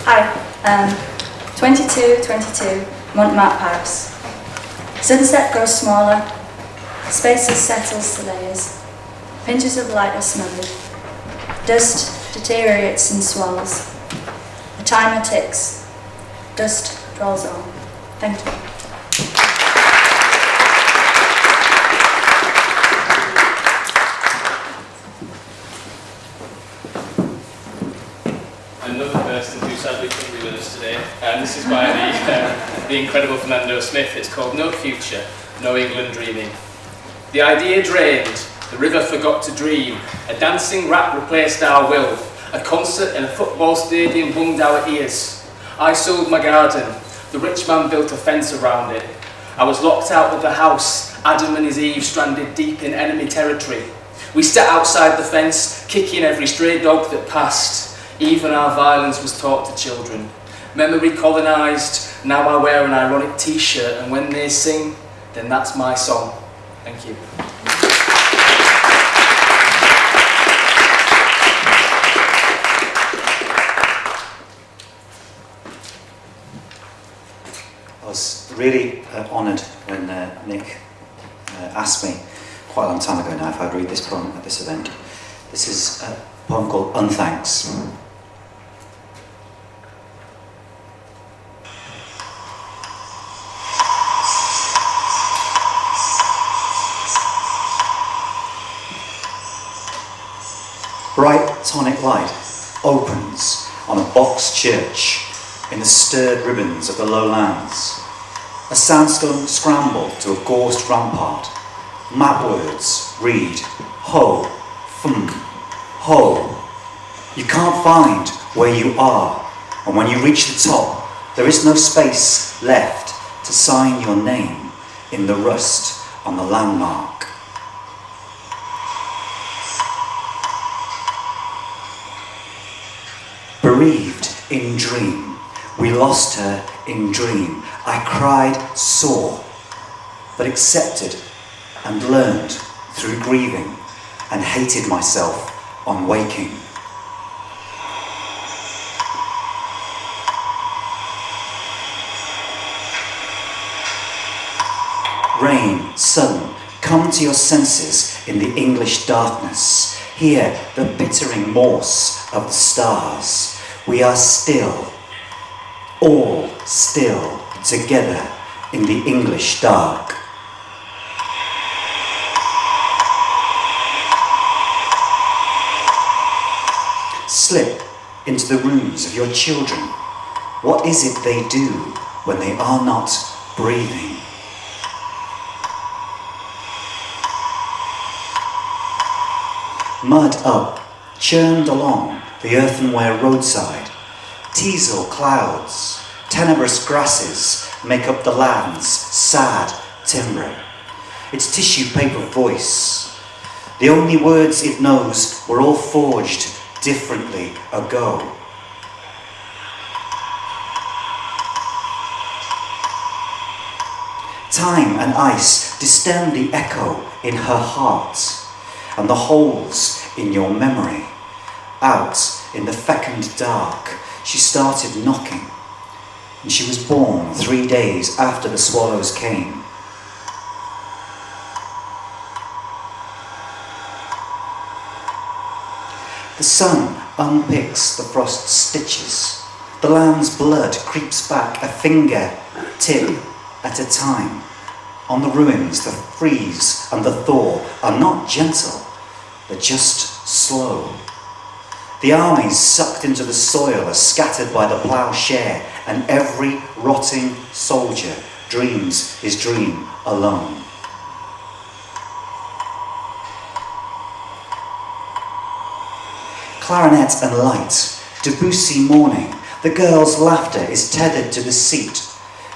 Hi, 2222 Montmartre, Paris. Sunset grows smaller, spaces settles to layers, pinches of light are smothered, dust deteriorates and swells, the timer ticks, dust rolls on. Thank you. Another person who sadly couldn't be with us today, and this is by the incredible Fernando Smith. It's called No Future, No England Dreaming. The idea drained, the river forgot to dream, a dancing rap replaced our will, a concert in a football stadium bunged our ears. I sold my garden, the rich man built a fence around it. I was locked out of the house, Adam and his Eve stranded deep in enemy territory. We sat outside the fence, kicking every stray dog that passed. Even our violence was taught to children. Memory colonised, now I wear an ironic t-shirt, and when they sing, then that's my song. Thank you. I was really honoured when Nick asked me, quite a long time ago now, if I'd read this poem at this event. This is a poem called Unthanks. Bright tonic light opens on a box church in the stirred ribbons of the lowlands. A sandstone scramble to a ghost rampart. Map words read ho, fum, ho. You can't find where you are, and when you reach the top, there is no space left to sign your name in the rust on the landmark. Bereaved in dream, we lost her in dream. I cried sore, but accepted and learned through grieving, and hated myself on waking. Rain, sun, come to your senses in the English darkness. Hear the bittering morse of the stars. We are still, all still, together in the English dark. Slip into the rooms of your children. What is it they do when they are not breathing? Mud up, churned along the earthenware roadside. Teasel clouds, tenebrous grasses make up the land's sad timbre. Its tissue paper voice. The only words it knows were all forged differently ago. Time and ice distend the echo in her heart and the holes in your memory. Out in the fecund dark, she started knocking, and she was born 3 days after the swallows came. The sun unpicks the frost stitches. The lamb's blood creeps back a finger tip at a time. On the ruins, the freeze and the thaw are not gentle, they're just slow. The armies sucked into the soil are scattered by the ploughshare, and every rotting soldier dreams his dream alone. Clarinet and light, Debussy morning, the girl's laughter is tethered to the seat.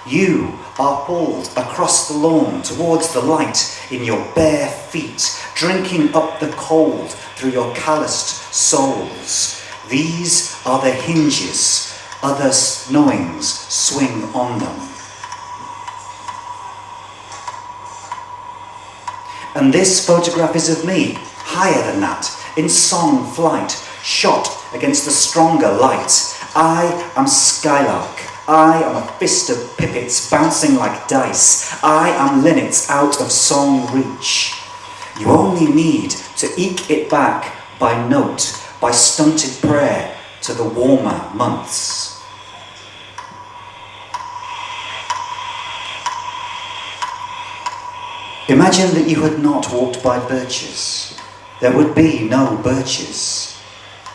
You are pulled across the lawn towards the light in your bare feet, drinking up the cold through your calloused soles. These are the hinges, other knowings swing on them. And this photograph is of me, higher than that, in song flight, shot against the stronger light. I am Skylark. I am a fist of pipits bouncing like dice. I am linnets out of song reach. You only need to eke it back by note, by stunted prayer to the warmer months. Imagine that you had not walked by birches. There would be no birches.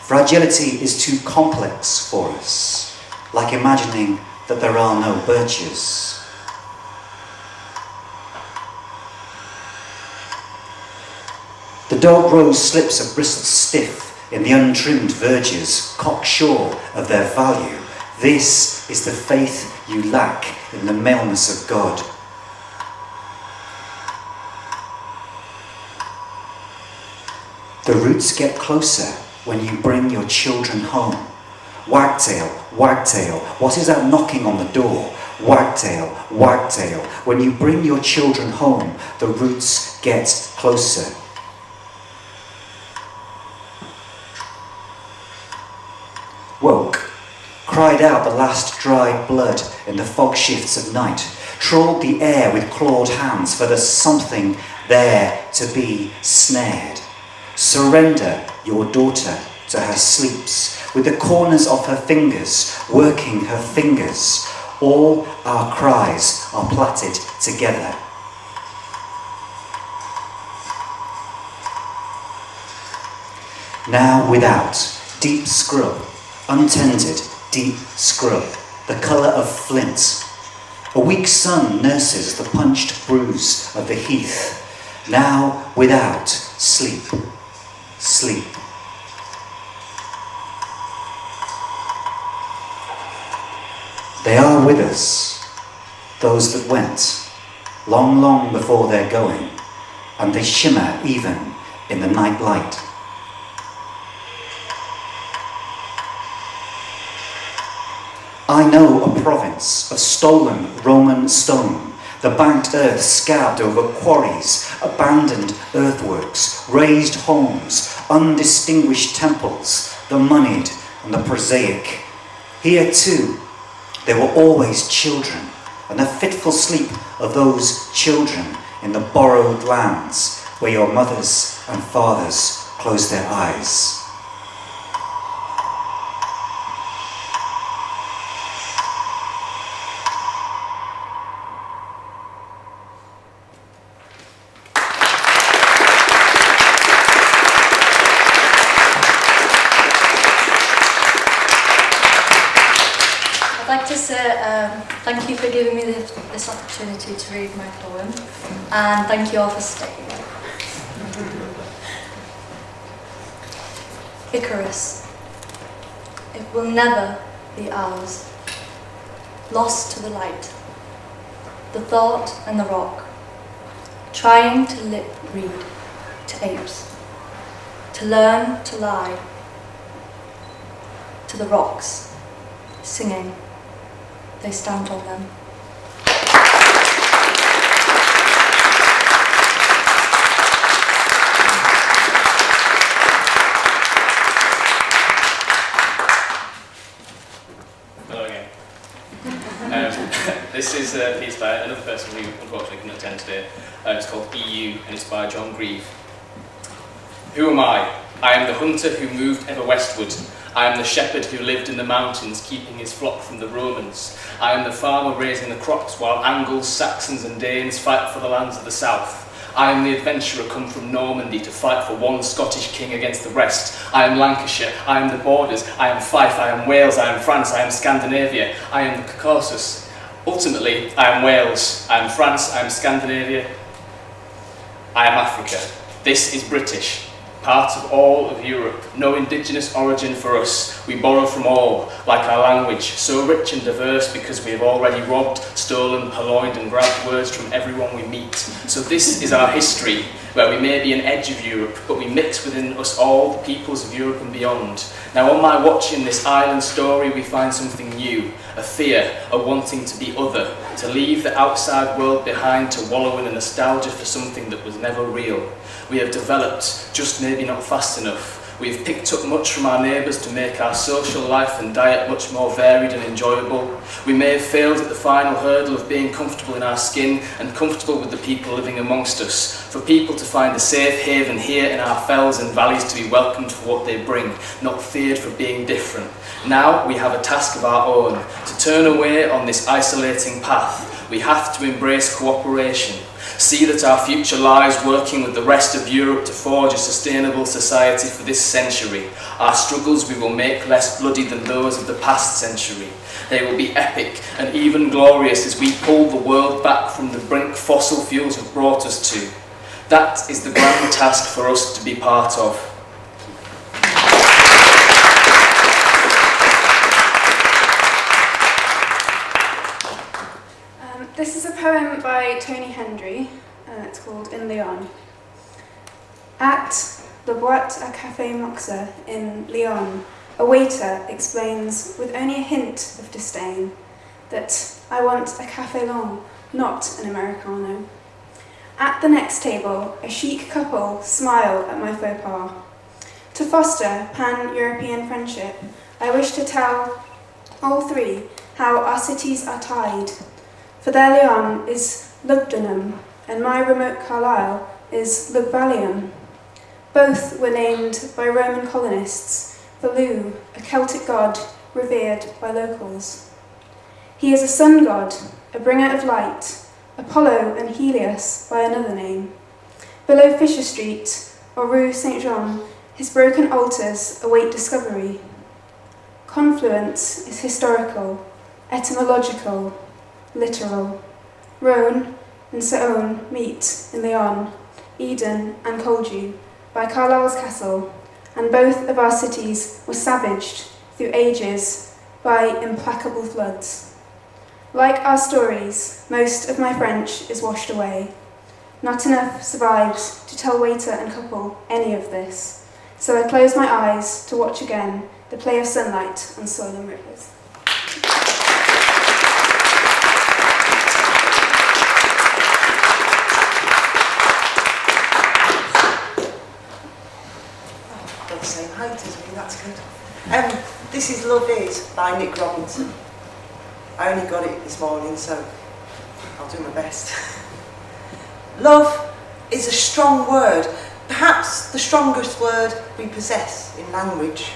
Fragility is too complex for us, like imagining that there are no birches. The dog rose slips of bristle stiff in the untrimmed verges, cocksure of their value. This is the faith you lack in the maleness of God. The roots get closer when you bring your children home. Wagtail, wagtail, what is that knocking on the door? Wagtail, wagtail, when you bring your children home, the roots get closer. Woke, cried out the last dried blood in the fog shifts of night, trawled the air with clawed hands for the something there to be snared. Surrender your daughter to her sleeps, with the corners of her fingers working her fingers. All our cries are plaited together. Now without, deep scrub, untended, deep scrub, the colour of flint. A weak sun nurses the punched bruise of the heath. Now without, sleep, sleep. They are with us, those that went, long, long before their going, and they shimmer even in the night light. I know a province of stolen Roman stone, the banked earth scabbed over quarries, abandoned earthworks, raised homes, undistinguished temples, the moneyed and the prosaic. Here too, there were always children, and the fitful sleep of those children in the borrowed lands where your mothers and fathers closed their eyes. Thank you for giving me this opportunity to read my poem, and thank you all for staying. Icarus. It will never be ours. Lost to the light, the thought and the rock, trying to lip read to apes, to learn to lie, to the rocks, singing. They stand on them. Hello again. This is a piece by another person who unfortunately couldn't attend today. It's called EU, and it's by John Grieve. Who am I? I am the hunter who moved ever westward. I am the shepherd who lived in the mountains, keeping his flock from the Romans. I am the farmer raising the crops while Angles, Saxons and Danes fight for the lands of the south. I am the adventurer come from Normandy to fight for one Scottish king against the rest. I am Lancashire, I am the borders, I am Fife, I am Wales, I am France, I am Scandinavia, I am the Caucasus. Ultimately, I am Wales, I am France, I am Scandinavia, I am Africa. This is British. Part of all of Europe, no indigenous origin for us. We borrow from all, like our language, so rich and diverse because we have already robbed, stolen, purloined and grabbed words from everyone we meet. So this is our history, where we may be an edge of Europe, but we mix within us all the peoples of Europe and beyond. Now on my watch in this island story, we find something new, a fear, a wanting to be other, to leave the outside world behind, to wallow in a nostalgia for something that was never real. We have developed, just maybe not fast enough, We have picked up much from our neighbours to make our social life and diet much more varied and enjoyable. We may have failed at the final hurdle of being comfortable in our skin and comfortable with the people living amongst us, for people to find a safe haven here in our fells and valleys, to be welcomed for what they bring, not feared for being different. Now we have a task of our own, to turn away on this isolating path. We have to embrace cooperation, see that our future lies working with the rest of Europe to forge a sustainable society for this century. Our struggles we will make less bloody than those of the past century. They will be epic and even glorious as we pull the world back from the brink fossil fuels have brought us to. That is the grand task for us to be part of. This is a poem by Tony Hendry. It's called In Lyon. At the Boîte à Café Moxa in Lyon, a waiter explains with only a hint of disdain that I want a café long, not an Americano. At the next table, a chic couple smile at my faux pas. To foster pan-European friendship, I wish to tell all three how our cities are tied. For their Lyon is Lugdunum, and my remote Carlisle is Lugballium. Both were named by Roman colonists for Lu, a Celtic god revered by locals. He is a sun god, a bringer of light, Apollo and Helios by another name. Below Fisher Street, or Rue Saint-Jean, his broken altars await discovery. Confluence is historical, etymological, literal. Rhône and Saône meet in Lyon, Eden and Coldew, by Carlisle's castle, and both of our cities were savaged through ages by implacable floods. Like our stories, most of my French is washed away. Not enough survives to tell waiter and couple any of this, so I close my eyes to watch again the play of sunlight on soil and rivers. Same height as me, that's good. This is Love Is by Nick Robinson. I only got it this morning, so I'll do my best. Love is a strong word, perhaps the strongest word we possess in language.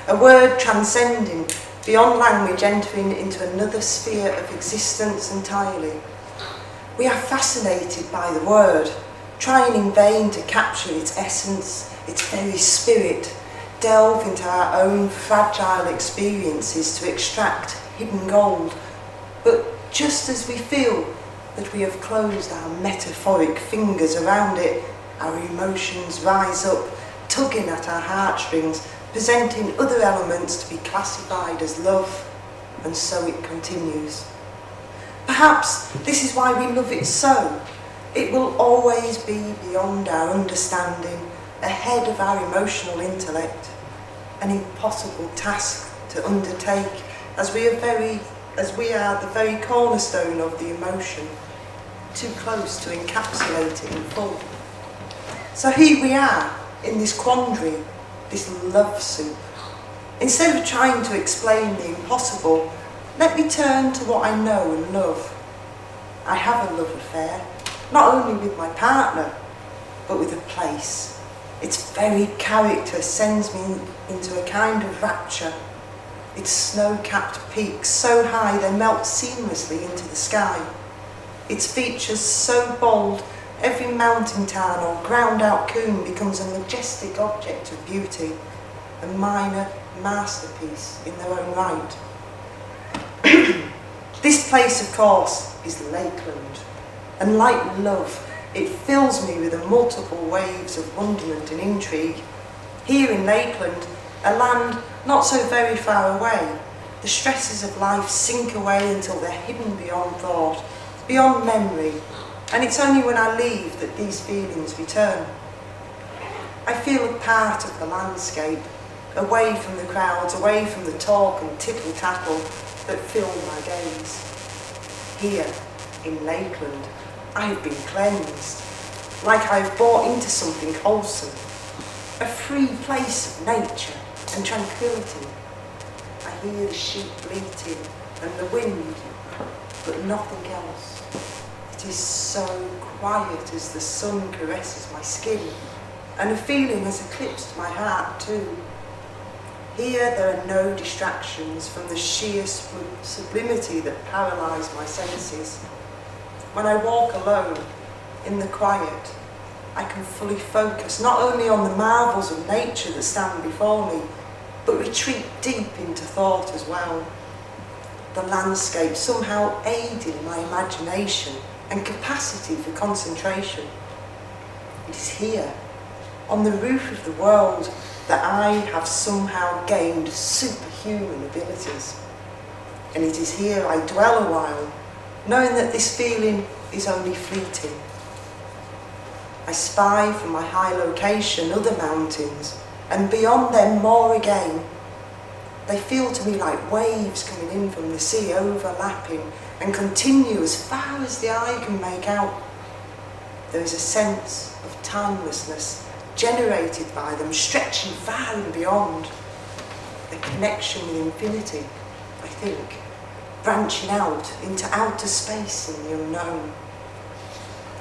A word transcending, beyond language, entering into another sphere of existence entirely. We are fascinated by the word, trying in vain to capture its essence, its very spirit, delve into our own fragile experiences to extract hidden gold. But just as we feel that we have closed our metaphoric fingers around it, our emotions rise up, tugging at our heartstrings, presenting other elements to be classified as love, and so it continues. Perhaps this is why we love it so. It will always be beyond our understanding, ahead of our emotional intellect, an impossible task to undertake, as we are the very cornerstone of the emotion, too close to encapsulate it in full. So here we are, in this quandary, this love soup. Instead of trying to explain the impossible, let me turn to what I know and love. I have a love affair, not only with my partner, but with a place. Its very character sends me into a kind of rapture. Its snow-capped peaks so high they melt seamlessly into the sky. Its features so bold, every mountain town or ground-out coombe becomes a majestic object of beauty, a minor masterpiece in their own right. This place, of course, is Lakeland, and like love, it fills me with the multiple waves of wonderment and intrigue. Here in Lakeland, a land not so very far away, the stresses of life sink away until they're hidden beyond thought, beyond memory, and it's only when I leave that these feelings return. I feel a part of the landscape, away from the crowds, away from the talk and tittle-tattle that fill my gaze. Here in Lakeland, I have been cleansed, like I have bought into something wholesome. a free place of nature and tranquility. I hear the sheep bleating and the wind, but nothing else. It is so quiet as the sun caresses my skin, and a feeling has eclipsed my heart too. Here there are no distractions from the sheer sublimity that paralyse my senses. When I walk alone, in the quiet, I can fully focus not only on the marvels of nature that stand before me, but retreat deep into thought as well. The landscape somehow aiding my imagination and capacity for concentration. It is here, on the roof of the world, that I have somehow gained superhuman abilities. And it is here I dwell a while, knowing that this feeling is only fleeting. I spy from my high location other mountains, and beyond them more again. They feel to me like waves coming in from the sea, overlapping and continue as far as the eye can make out. There is a sense of timelessness generated by them, stretching far and beyond. A connection with infinity, I think, branching out into outer space in the unknown.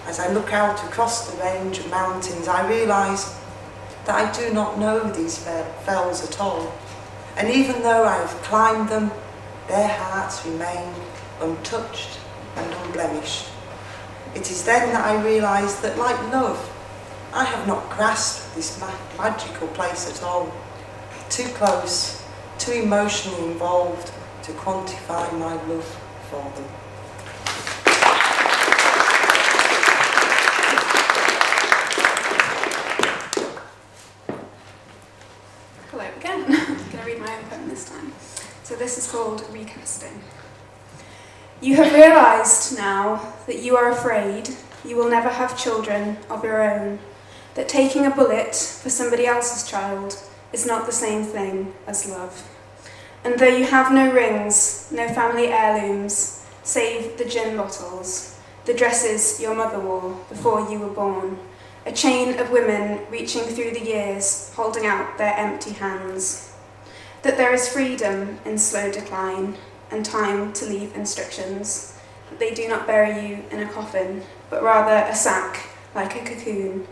As I look out across the range of mountains, I realise that I do not know these fells at all. And even though I have climbed them, their hearts remain untouched and unblemished. It is then that I realise that, like love, I have not grasped this magical place at all. Too close, too emotionally involved to quantify my love for them. Hello again. I'm going to read my own poem this time. So this is called Recasting. You have realised now that you are afraid you will never have children of your own, that taking a bullet for somebody else's child is not the same thing as love. And though you have no rings, no family heirlooms, save the gin bottles, the dresses your mother wore before you were born, a chain of women reaching through the years, holding out their empty hands, that there is freedom in slow decline and time to leave instructions, that they do not bury you in a coffin, but rather a sack like a cocoon,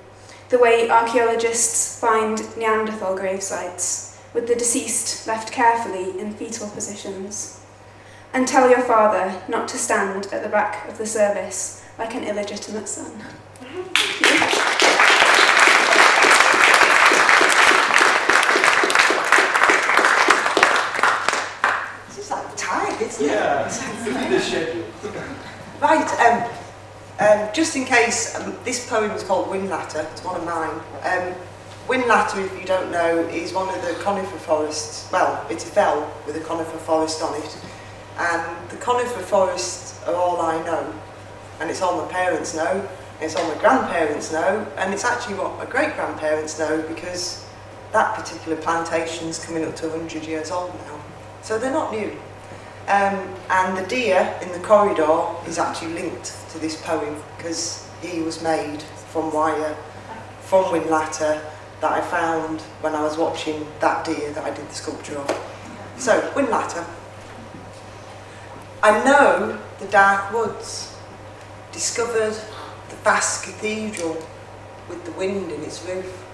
the way archaeologists find Neanderthal grave sites, with the deceased left carefully in fetal positions. And tell your father not to stand at the back of the service like an illegitimate son. This is like tired, isn't it? Yeah, the schedule. Right, just in case, this poem is called Whinlatter, it's one of mine. Whinlatter, if you don't know, is one of the conifer forests. Well, it's a fell with a conifer forest on it. And the conifer forests are all I know. And it's all my parents know, and it's all my grandparents know, and it's actually what my great-grandparents know, because that particular plantation's coming up to 100 years old now. So they're not new. And the deer in the corridor is actually linked to this poem, because he was made from wire, from Whinlatter, that I found when I was watching that deer that I did the sculpture of. So, Whinlatter. I know the dark woods, discovered the vast cathedral with the wind in its roof,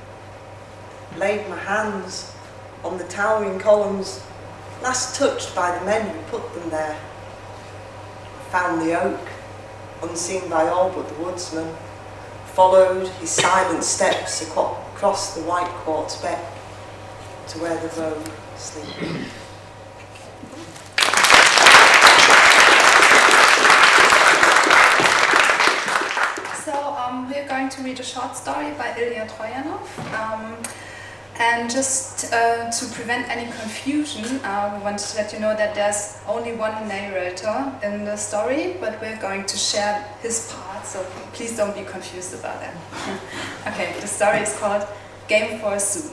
laid my hands on the towering columns, last touched by the men who put them there. I found the oak, unseen by all but the woodsman, followed his silent steps across the white quartz beck to where the road sleeps. We're going to read a short story by Ilya Troyanov. And just to prevent any confusion, we wanted to let you know that there's only one narrator in the story, but we're going to share his part, so please don't be confused about that. Okay, the story is called Game for a Zoo.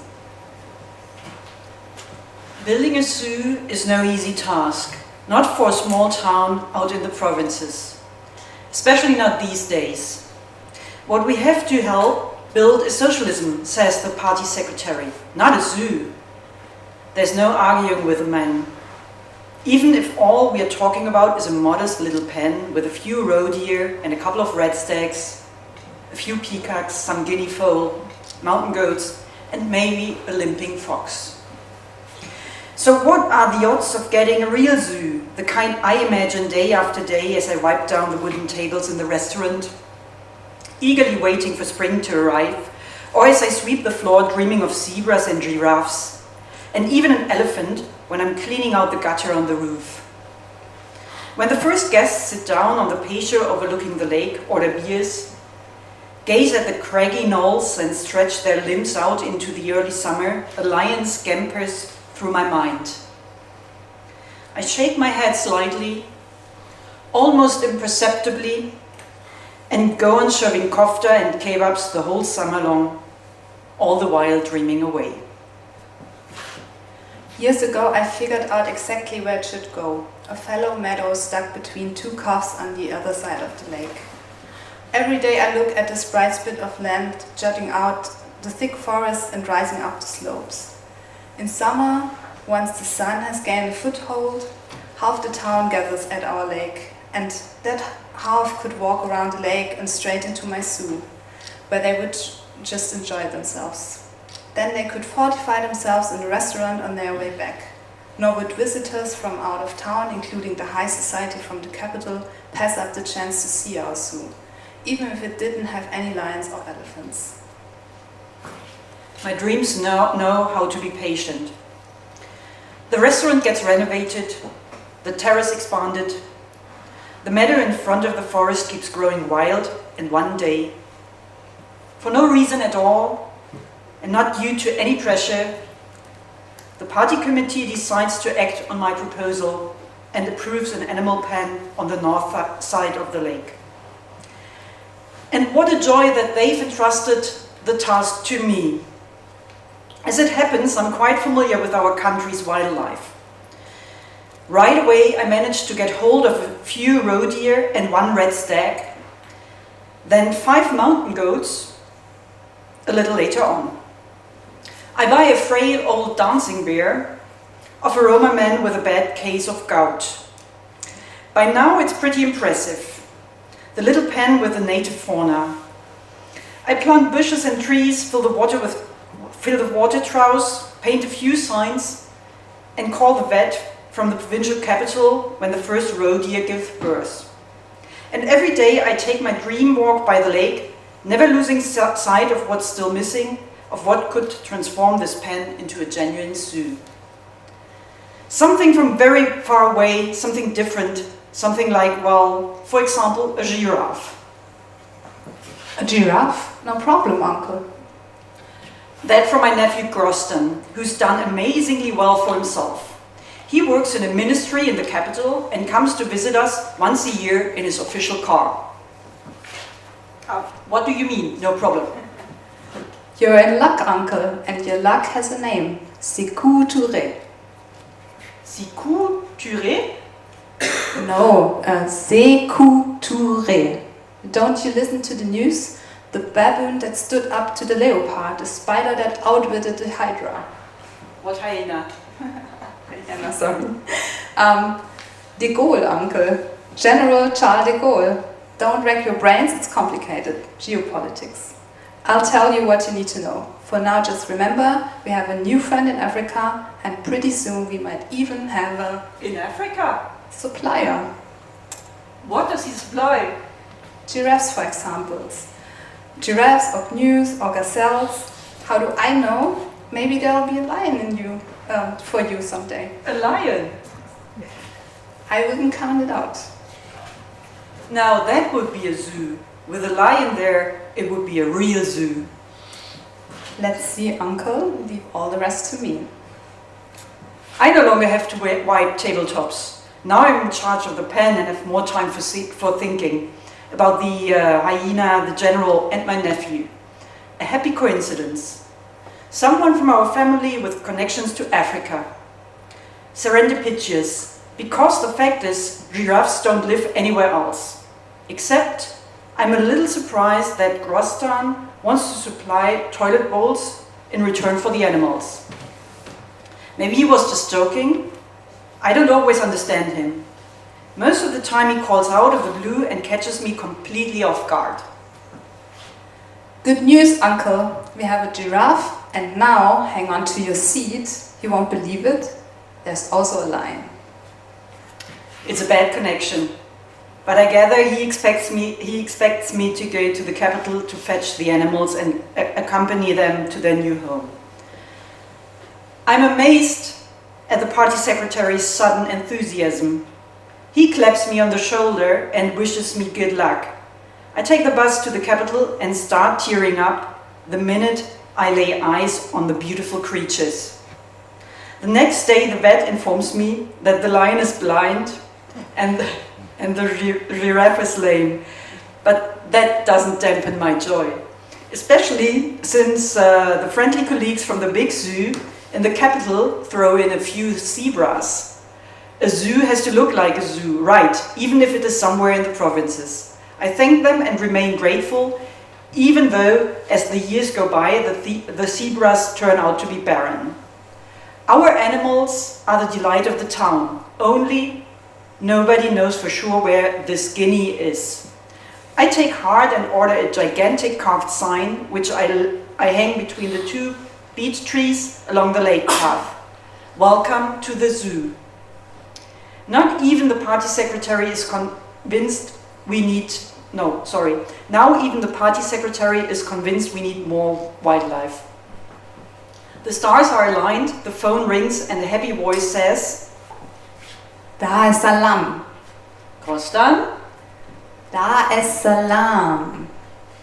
Building a zoo is no easy task, not for a small town out in the provinces, especially not these days. What we have to help build is socialism, says the party secretary, not a zoo. There's no arguing with a man. Even if all we are talking about is a modest little pen with a few roe deer and a couple of red stags, a few peacocks, some guinea fowl, mountain goats, and maybe a limping fox. So what are the odds of getting a real zoo, the kind I imagine day after day as I wipe down the wooden tables in the restaurant, eagerly waiting for spring to arrive, or as I sweep the floor dreaming of zebras and giraffes, and even an elephant when I'm cleaning out the gutter on the roof. When the first guests sit down on the patio overlooking the lake, order beers, gaze at the craggy knolls and stretch their limbs out into the early summer, a lion scampers through my mind. I shake my head slightly, almost imperceptibly, and go on serving kofta and kebabs the whole summer long, all the while dreaming away. Years ago, I figured out exactly where it should go, a fallow meadow stuck between two coves on the other side of the lake. Every day I look at this bright spit of land jutting out the thick forest and rising up the slopes. In summer, once the sun has gained a foothold, half the town gathers at our lake, and that half could walk around the lake and straight into my zoo, where they would just enjoy themselves. Then they could fortify themselves in the restaurant on their way back. Nor would visitors from out of town, including the high society from the capital, pass up the chance to see our zoo, even if it didn't have any lions or elephants. My dreams know how to be patient. The restaurant gets renovated, the terrace expanded, the meadow in front of the forest keeps growing wild, and one day, for no reason at all, and not due to any pressure, the party committee decides to act on my proposal and approves an animal pen on the north side of the lake. And what a joy that they've entrusted the task to me. As it happens, I'm quite familiar with our country's wildlife. Right away, I managed to get hold of a few roe deer and one red stag, then 5 mountain goats a little later on. I buy a frail old dancing bear of a Roma man with a bad case of gout. By now it's pretty impressive. The little pen with the native fauna. I plant bushes and trees, fill the water troughs, paint a few signs, and call the vet from the provincial capital when the first roe deer give birth. And every day I take my dream walk by the lake, never losing sight of what's still missing, of what could transform this pen into a genuine zoo. Something from very far away, something different, something like, well, for example, a giraffe. A giraffe? No problem, uncle. That from my nephew Groston, who's done amazingly well for himself. He works in a ministry in the capital and comes to visit us once a year in his official car. What do you mean, no problem? You're in luck, uncle, and your luck has a name. Sékou Touré. Sékou Touré? No, Sékou Touré. Don't you listen to the news? The baboon that stood up to the leopard, the spider that outwitted the hydra. What hyena? Hyena, sorry. De Gaulle, uncle. General Charles de Gaulle. Don't rack your brains, it's complicated. Geopolitics. I'll tell you what you need to know. For now, just remember, we have a new friend in Africa, and pretty soon we might even have a... In Africa? Supplier. What does he supply? Giraffes, for example. Giraffes or gnus or gazelles. How do I know? Maybe there'll be a lion in you, for you someday. A lion? I wouldn't count it out. Now that would be a zoo. With a lion there, it would be a real zoo. Let's see, uncle. Leave all the rest to me. I no longer have to wipe tabletops. Now I'm in charge of the pen and have more time for thinking about the hyena, the general, and my nephew. A happy coincidence. Someone from our family with connections to Africa. Serendipitous, because the fact is, giraffes don't live anywhere else. Except, I'm a little surprised that Grostan wants to supply toilet bowls in return for the animals. Maybe he was just joking. I don't always understand him. Most of the time he calls out of the blue and catches me completely off guard. Good news, Uncle. We have a giraffe, and now, hang on to your seat, you won't believe it, there's also a lion. It's a bad connection, but I gather he expects me to go to the capital to fetch the animals and accompany them to their new home. I'm amazed at the party secretary's sudden enthusiasm. He claps me on the shoulder and wishes me good luck. I take the bus to the capital and start tearing up the minute I lay eyes on the beautiful creatures. The next day the vet informs me that the lion is blind and the giraffe is lame, but that doesn't dampen my joy, especially since the friendly colleagues from the big zoo in the capital throw in a few zebras. A zoo has to look like a zoo, right, even if it is somewhere in the provinces. I thank them and remain grateful, even though as the years go by the zebras turn out to be barren. Our animals are the delight of the town, only nobody knows for sure where this guinea is. I take heart and order a gigantic carved sign, which I hang between the two beech trees along the lake path. Welcome to the zoo. Not even the party secretary is convinced Now even the party secretary is convinced we need more wildlife. The stars are aligned, the phone rings and a happy voice says, Da ist ein Lamm. Grostan? Da ist ein Lamm.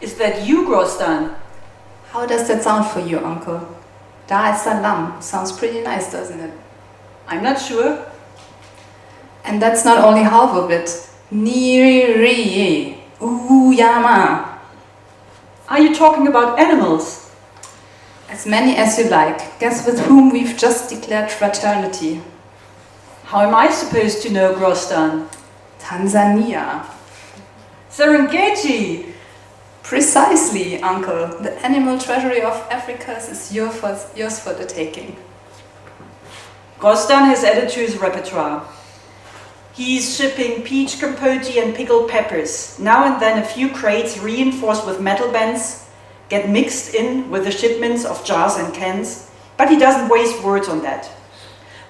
Is that you, Grostan? How does that sound for you, Uncle? Da ist ein Lamm. Sounds pretty nice, doesn't it? I'm not sure. And that's not only half of it. Niri Uyama. Are you talking about animals? As many as you like. Guess with whom we've just declared fraternity. How am I supposed to know, Grostan? Tanzania. Serengeti! Precisely, Uncle. The animal treasury of Africa is yours for the taking. Grostan has added to his repertoire. He's shipping peach compote and pickled peppers. Now and then a few crates reinforced with metal bands get mixed in with the shipments of jars and cans, but he doesn't waste words on that.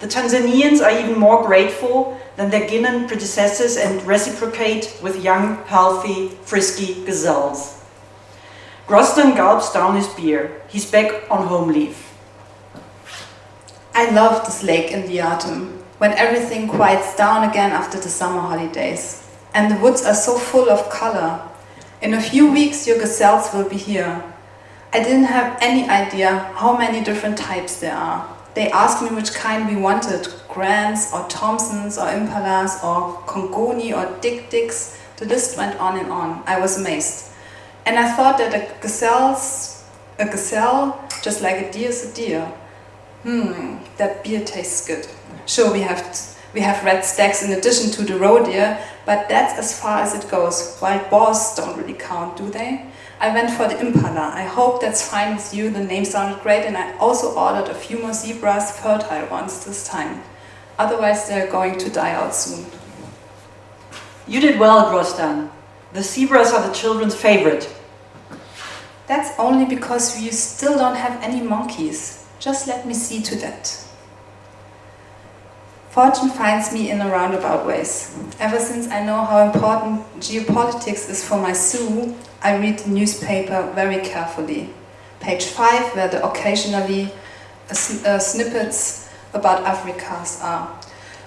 The Tanzanians are even more grateful than their Guinean predecessors and reciprocate with young, healthy, frisky gazelles. Grostan gulps down his beer. He's back on home leave. I love this lake in the autumn, when everything quiets down again after the summer holidays. And the woods are so full of color. In a few weeks your gazelles will be here. I didn't have any idea how many different types there are. They asked me which kind we wanted, Grants or Thompsons or Impalas or Congoni or Dick-Dicks. The list went on and on. I was amazed. And I thought that a gazelle, just like a deer, is a deer. That beer tastes good. Sure, we have red stacks in addition to the roe deer, but that's as far as it goes. Wild boars don't really count, do they? I went for the impala. I hope that's fine with you. The name sounded great, and I also ordered a few more zebras, fertile ones this time. Otherwise, they're going to die out soon. You did well, Grostan. The zebras are the children's favorite. That's only because we still don't have any monkeys. Just let me see to that. Fortune finds me in a roundabout ways. Ever since I know how important geopolitics is for my zoo, I read the newspaper very carefully. Page 5, where the occasionally snippets about Africas are.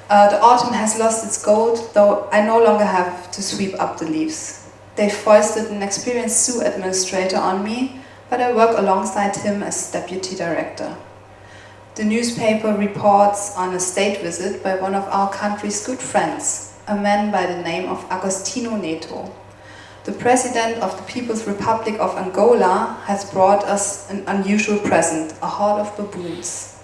The autumn has lost its gold, though I no longer have to sweep up the leaves. They foisted an experienced zoo administrator on me, but I work alongside him as deputy director. The newspaper reports on a state visit by one of our country's good friends, a man by the name of Agostinho Neto. The president of the People's Republic of Angola has brought us an unusual present, a horde of baboons.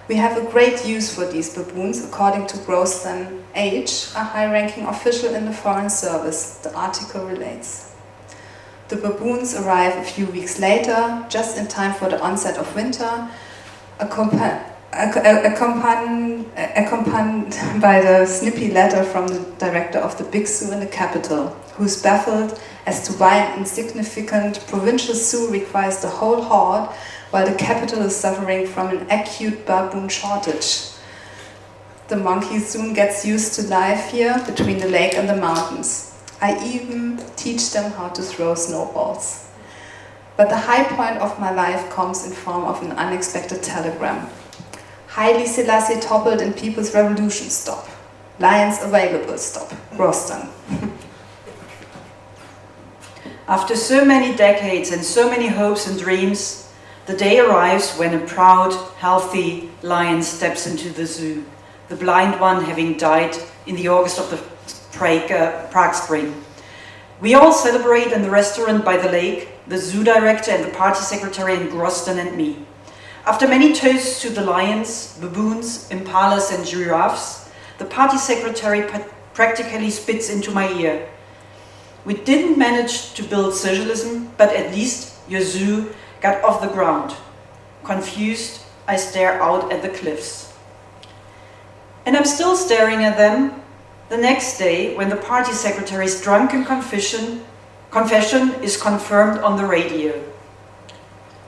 We have a great use for these baboons, according to Grostan H., a high-ranking official in the Foreign Service, the article relates. The baboons arrive a few weeks later, just in time for the onset of winter, accompanied by the snippy letter from the director of the big zoo in the capital, who's baffled as to why an insignificant provincial zoo requires the whole horde, while the capital is suffering from an acute baboon shortage. The monkey soon gets used to life here between the lake and the mountains. I even teach them how to throw snowballs. But the high point of my life comes in form of an unexpected telegram. Haile Selassie toppled and People's Revolution stop. Lions available stop. Roston. After so many decades and so many hopes and dreams, the day arrives when a proud, healthy lion steps into the zoo, the blind one having died in the August of the Prague Spring. We all celebrate in the restaurant by the lake, the zoo director and the party secretary in Groston and me. After many toasts to the lions, baboons, impalas and giraffes, the party secretary practically spits into my ear. We didn't manage to build socialism, but at least your zoo got off the ground. Confused, I stare out at the cliffs. And I'm still staring at them the next day when the party secretary's drunken confession is confirmed on the radio.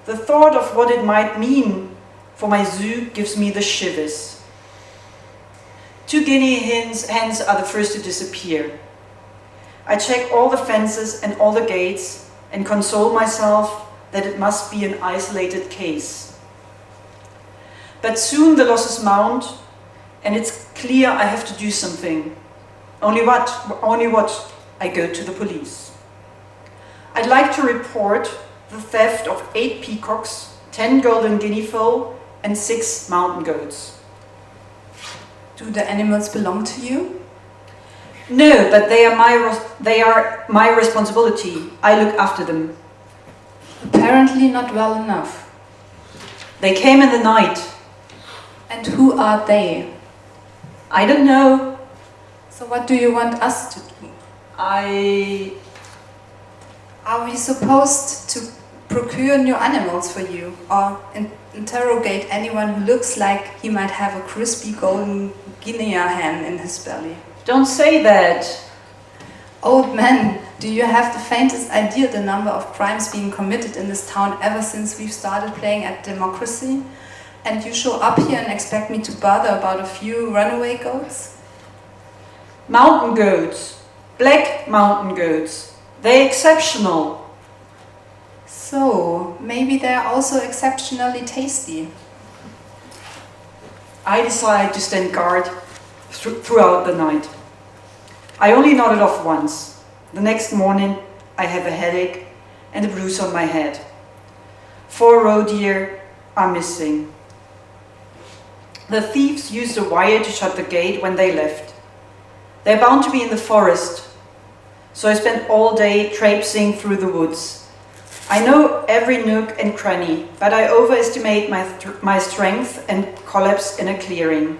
The thought of what it might mean for my zoo gives me the shivers. 2 guinea hens are the first to disappear. I check all the fences and all the gates and console myself that it must be an isolated case. But soon the losses mount, and it's clear I have to do something. Only what? I go to the police. I'd like to report the theft of 8 peacocks, 10 golden guinea fowl, and 6 mountain goats. Do the animals belong to you? No, but they are my responsibility. I look after them. Apparently not well enough. They came in the night. And who are they? I don't know. So what do you want us to do? Are we supposed to procure new animals for you, or interrogate anyone who looks like he might have a crispy golden guinea hen in his belly? Don't say that. Old man, do you have the faintest idea the number of crimes being committed in this town ever since we've started playing at democracy? And you show up here and expect me to bother about a few runaway goats? Mountain goats. Black mountain goats. They're exceptional. So, maybe they're also exceptionally tasty. I decide to stand guard throughout the night. I only nodded off once. The next morning I have a headache and a bruise on my head. 4 roe deer are missing. The thieves used a wire to shut the gate when they left. They're bound to be in the forest, so I spent all day traipsing through the woods. I know every nook and cranny, but I overestimate my strength and collapse in a clearing.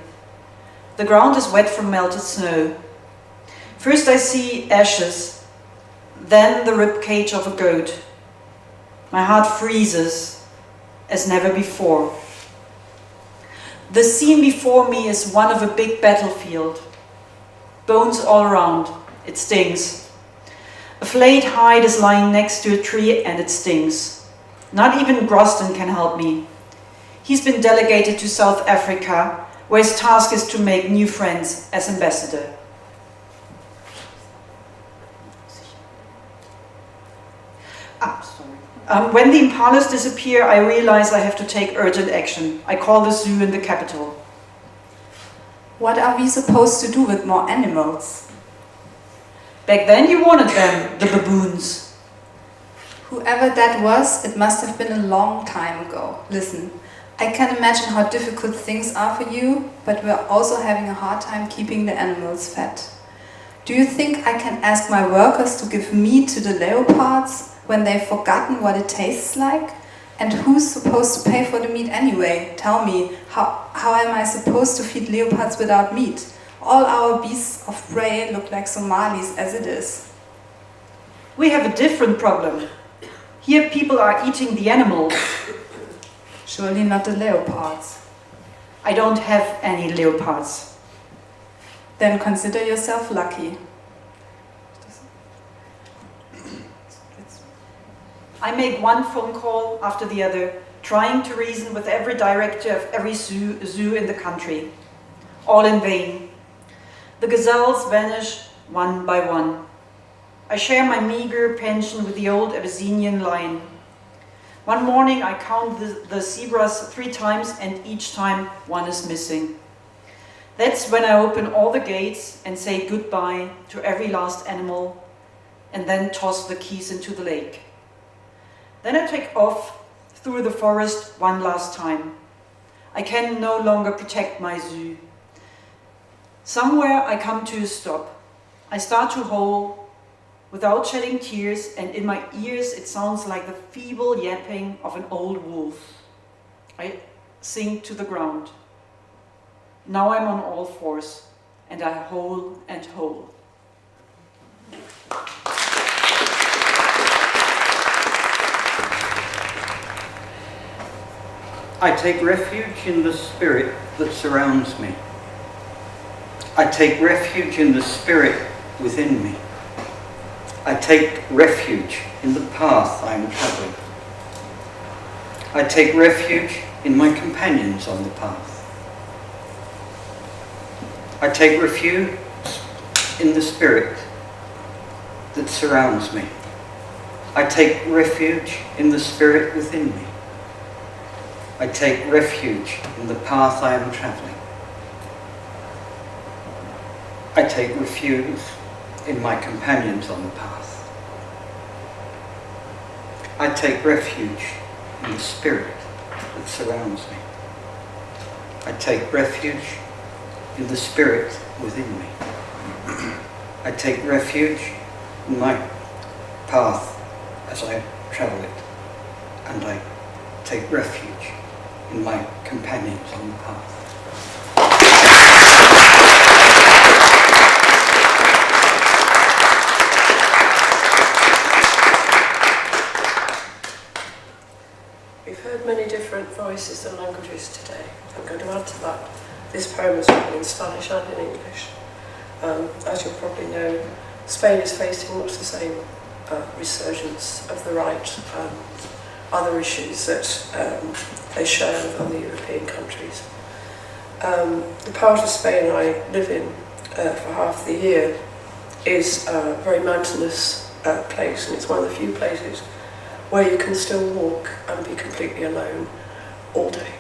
The ground is wet from melted snow. First I see ashes, then the rib cage of a goat. My heart freezes as never before. The scene before me is one of a big battlefield. Bones all around. It stings. A flayed hide is lying next to a tree and it stings. Not even Groston can help me. He's been delegated to South Africa, where his task is to make new friends as ambassador. When the impalas disappear, I realize I have to take urgent action. I call the zoo in the capital. What are we supposed to do with more animals? Back then you wanted them, the baboons. Whoever that was, it must have been a long time ago. Listen, I can imagine how difficult things are for you, but we're also having a hard time keeping the animals fed. Do you think I can ask my workers to give meat to the leopards when they've forgotten what it tastes like? And who's supposed to pay for the meat anyway? Tell me, how am I supposed to feed leopards without meat? All our beasts of prey look like Somalis as it is. We have a different problem. Here people are eating the animals. Surely not the leopards. I don't have any leopards. Then consider yourself lucky. I make one phone call after the other, trying to reason with every director of every zoo in the country. All in vain. The gazelles vanish one by one. I share my meager pension with the old Abyssinian lion. One morning I count the zebras 3 times, and each time one is missing. That's when I open all the gates and say goodbye to every last animal, and then toss the keys into the lake. Then I take off through the forest one last time. I can no longer protect my zoo. Somewhere I come to a stop. I start to howl without shedding tears, and in my ears it sounds like the feeble yapping of an old wolf. I sink to the ground. Now I'm on all fours, and I howl and howl. I take refuge in the spirit that surrounds me. I take refuge in the spirit within me. I take refuge in the path I am travelling. I take refuge in my companions on the path. I take refuge in the spirit that surrounds me. I take refuge in the spirit within me. I take refuge in the path I am travelling. I take refuge in my companions on the path. I take refuge in the spirit that surrounds me. I take refuge in the spirit within me. I take refuge in my path as I travel it, and I take refuge in my companions on the path. We've heard many different voices and languages today. I'm going to add to that. This poem is written in Spanish and in English. As you'll probably know, Spain is facing much the same resurgence of the right and other issues that they share with other European countries. The part of Spain I live in for half the year is a very mountainous place, and it's one of the few places where you can still walk and be completely alone all day.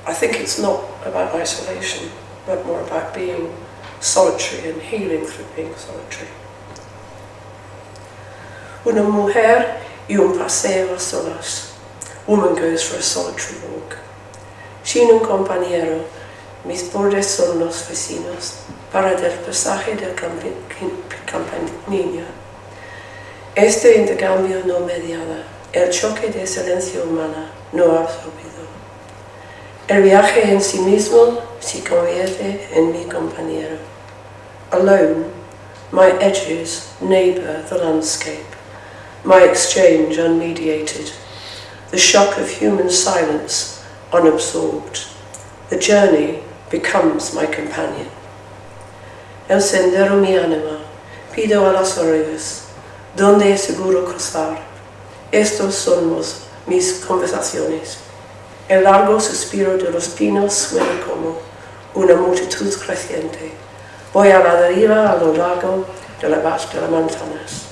I think it's not about isolation, but more about being solitary and healing through being solitary. Una mujer y un paseo a solas. Woman goes for a solitary walk. Sin un compañero, mis bordes son los vecinos, para del pasaje de campanilla. Este intercambio no mediada, el choque de silencio humana no absorbido. El viaje en sí mismo se convierte en mi compañero. Alone, my edges neighbour the landscape, my exchange unmediated, the shock of human silence unabsorbed. The journey becomes my companion. El sendero mi anima, pido a las orillas, donde es seguro cruzar. Estos son mis conversaciones. El largo suspiro de los pinos suena como una multitud creciente. Voy a la deriva a lo largo de las montañas,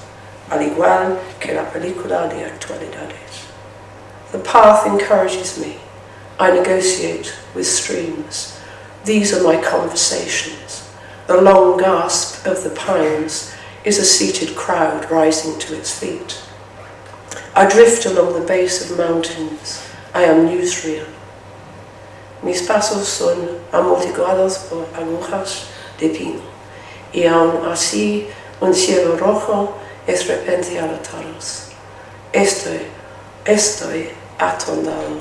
al igual que la película de actualidades. The path encourages me. I negotiate with streams. These are my conversations. The long gasp of the pines is a seated crowd rising to its feet. I drift along the base of mountains. I am newsreel. Mis pasos son amortiguados por agujas de pino, y aún así un cielo rojo es repente alatados. Estoy atondado.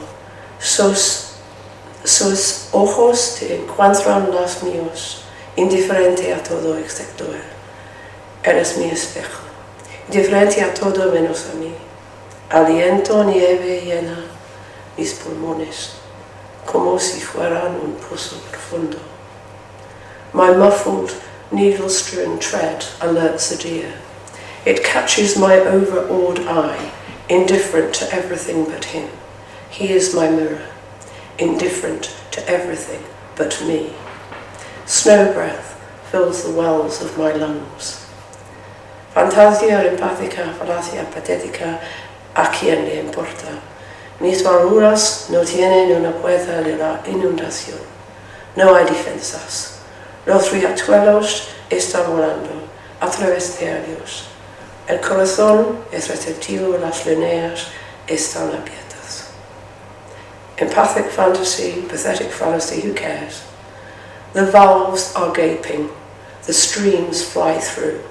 Sus ojos te encuentran los míos, indiferente a todo excepto él. Eres mi espejo. diferente a todo menos a mí. Aliento nieve llena mis pulmones, como si fueran un pozo profundo. My muffled, needle-strewn tread alerts the deer. It catches my overawed eye, indifferent to everything but him. He is my mirror, indifferent to everything but me. Snow breath fills the wells of my lungs. Fantasia empática, falacia patética, ¿a quién le importa? Mis barburas no tienen una puerta de la inundación. No hay defensas. Los riachuelos están volando a través de ellos. El corazón es receptivo, las líneas están abiertas. Empathic fantasy, pathetic fallacy, who cares? The valves are gaping, the streams fly through,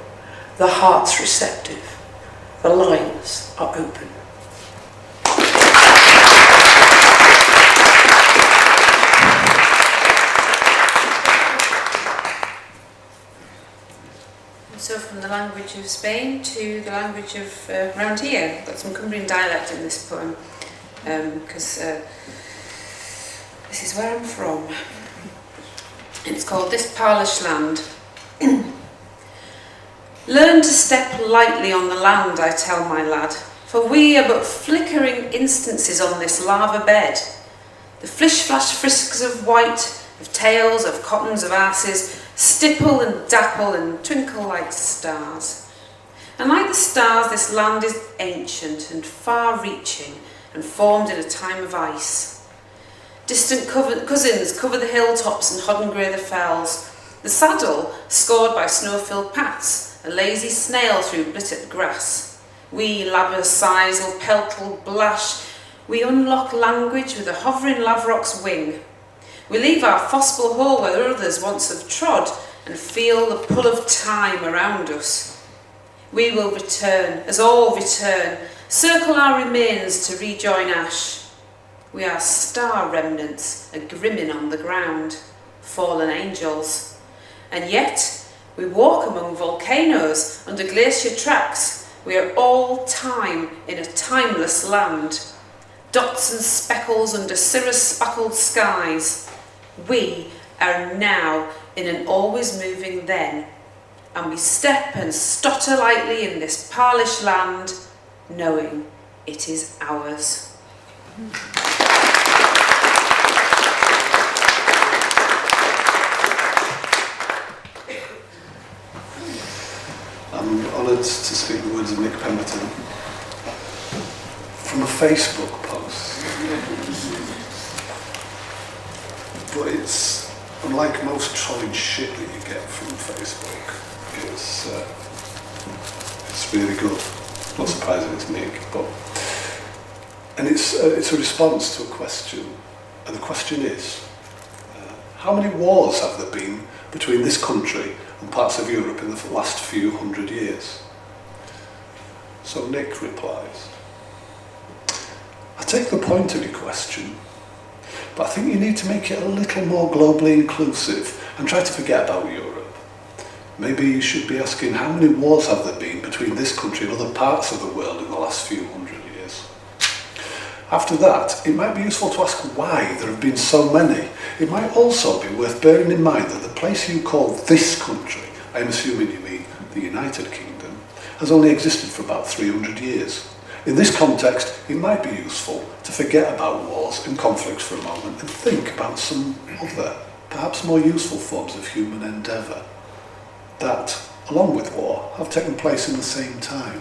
the heart's receptive, the lines are open. So from the language of Spain to the language of around here. I've got some Cumbrian dialect in this poem because this is where I'm from. It's called This Parlish Land. Learn to step lightly on the land, I tell my lad, for we are but flickering instances on this lava bed. The flish-flash frisks of white, of tails, of cottons, of asses, stipple and dapple and twinkle like stars. And like the stars, this land is ancient and far-reaching and formed in a time of ice. Distant cousins cover the hilltops and hodden grey the fells. The saddle scored by snow-filled paths, a lazy snail through blittered grass. We labber, sizel, peltle, blash. We unlock language with a hovering lavrock's wing. We leave our fossile hole where others once have trod and feel the pull of time around us. We will return, as all return, circle our remains to rejoin ash. We are star remnants, a grimming on the ground, fallen angels. And yet, we walk among volcanoes, under glacier tracks. We are all time in a timeless land. Dots and speckles under cirrus-spackled skies. We are now in an always moving then, and we step and stotter lightly in this Parlish land, knowing it is ours. I'm honoured to speak the words of Nick Pemberton from a Facebook post. But it's unlike most trolling shit that you get from Facebook. It's really good. Not surprising it's Nick, and it's a response to a question, and the question is, how many wars have there been between this country and parts of Europe in the last few hundred years? So Nick replies, I take the point of your question, but I think you need to make it a little more globally inclusive and try to forget about Europe. Maybe you should be asking how many wars have there been between this country and other parts of the world in the last few hundred years. After that, it might be useful to ask why there have been so many. It might also be worth bearing in mind that the place you call this country, I'm assuming you mean the United Kingdom, has only existed for about 300 years. In this context, it might be useful to forget about wars and conflicts for a moment and think about some other, perhaps more useful forms of human endeavour that, along with war, have taken place in the same time.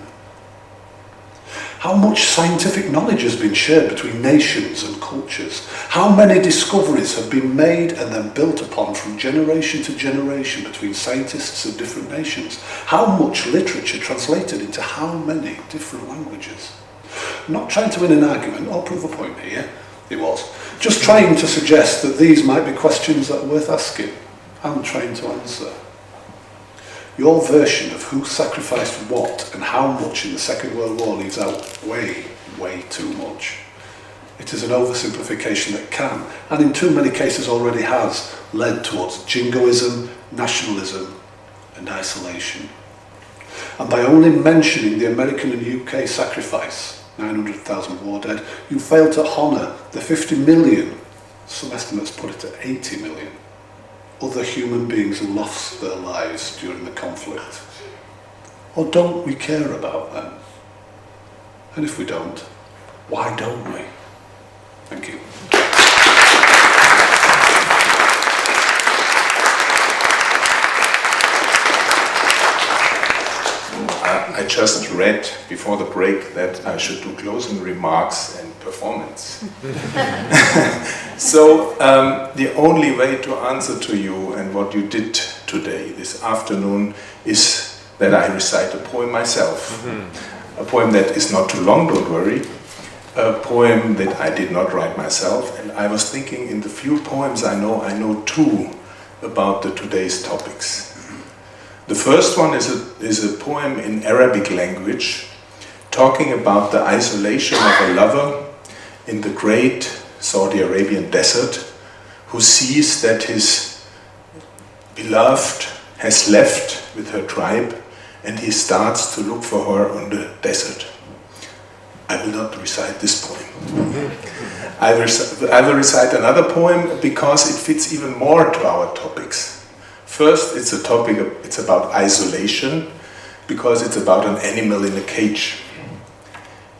How much scientific knowledge has been shared between nations and cultures? How many discoveries have been made and then built upon from generation to generation between scientists of different nations? How much literature translated into how many different languages? I'm not trying to win an argument or prove a point here, it was. Just trying to suggest that these might be questions that are worth asking and trying to answer. Your version of who sacrificed what and how much in the Second World War leaves out way, way too much. It is an oversimplification that can, and in too many cases already has, led towards jingoism, nationalism and isolation. And by only mentioning the American and UK sacrifice, 900,000 war dead, you fail to honour the 50 million, some estimates put it at 80 million, other human beings who lost their lives during the conflict. Or don't we care about them? And if we don't, why don't we? Thank you. I just read before the break that I should do closing remarks and performance. So the only way to answer to you and what you did today, this afternoon, is that I recite a poem myself. A poem that is not too long, don't worry. A poem that I did not write myself. And I was thinking, in the few poems I know two about the today's topics. The first one is a poem in Arabic language talking about the isolation of a lover in the great Saudi Arabian desert who sees that his beloved has left with her tribe and he starts to look for her on the desert. I will not recite this poem. I will recite another poem because it fits even more to our topics. First, it's about isolation, because it's about an animal in a cage.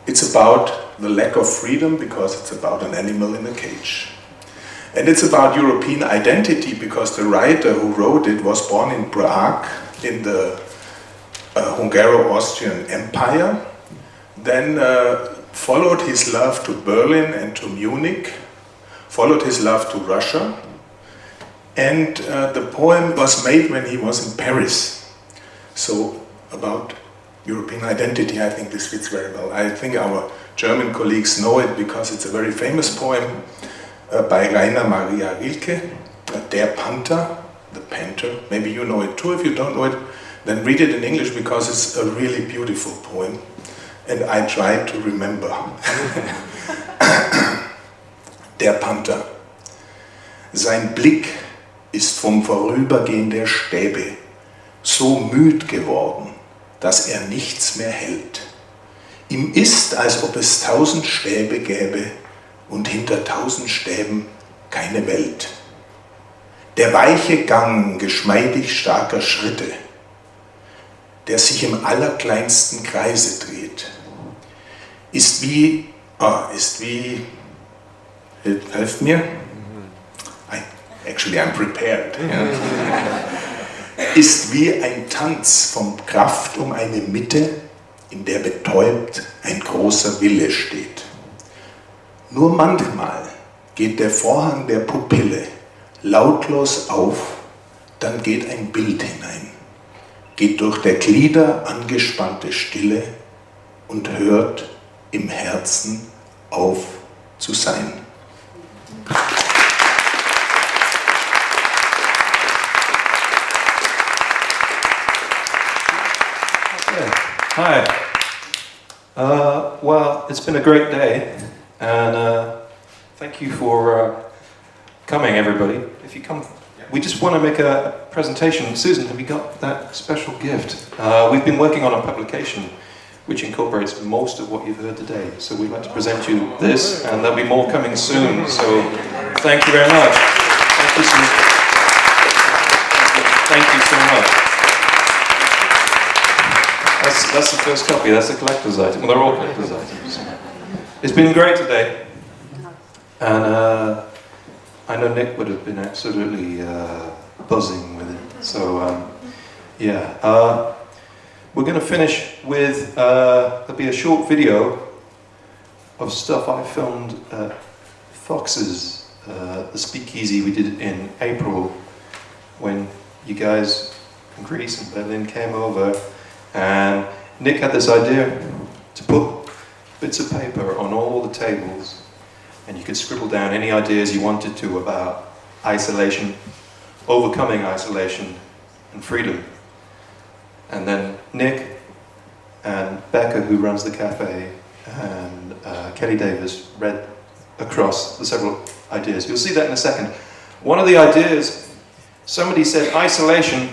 It's about the lack of freedom, because it's about an animal in a cage. And it's about European identity, because the writer who wrote it was born in Prague, in the Hungaro-Austrian Empire, then followed his love to Berlin and to Munich, followed his love to Russia, and the poem was made when he was in Paris. So about European identity, I think this fits very well. I think our German colleagues know it because it's a very famous poem by Rainer Maria Rilke, Der Panther, the Panther. Maybe you know it too. If you don't know it, then read it in English because it's a really beautiful poem. And I tried to remember. Der Panther. Sein Blick ist vom Vorübergehen der Stäbe so müd geworden, dass er nichts mehr hält. Ihm ist, als ob es 1000 Stäbe gäbe und hinter 1000 Stäben keine Welt. Der weiche Gang geschmeidig starker Schritte, der sich im allerkleinsten Kreise dreht, ist wie, helft mir? Actually, I'm prepared. Ja. Ist wie ein Tanz von Kraft um eine Mitte, in der betäubt ein großer Wille steht. Nur manchmal geht der Vorhang der Pupille lautlos auf, dann geht ein Bild hinein, geht durch der Glieder angespannte Stille und hört im Herzen auf zu sein. Hi. Well, it's been a great day, and thank you for coming, everybody. If you come, we just want to make a presentation. Susan, have you got that special gift? We've been working on a publication which incorporates most of what you've heard today. So we'd like to present you this, and there'll be more coming soon. So thank you very much. Thank you so much. That's the first copy, that's a collector's item. Well, they're all collector's items. It's been great today. And I know Nick would have been absolutely buzzing with it. So, yeah. We're going to finish with, there'll be a short video of stuff I filmed at Fox's, the SpeakEasy we did in April, when you guys from Greece and Berlin came over. And Nick had this idea to put bits of paper on all the tables, and you could scribble down any ideas you wanted to about isolation, overcoming isolation and freedom. And then Nick and Becca, who runs the cafe, and Kelly Davis read across the several ideas. You'll see that in a second. One of the ideas, somebody said isolation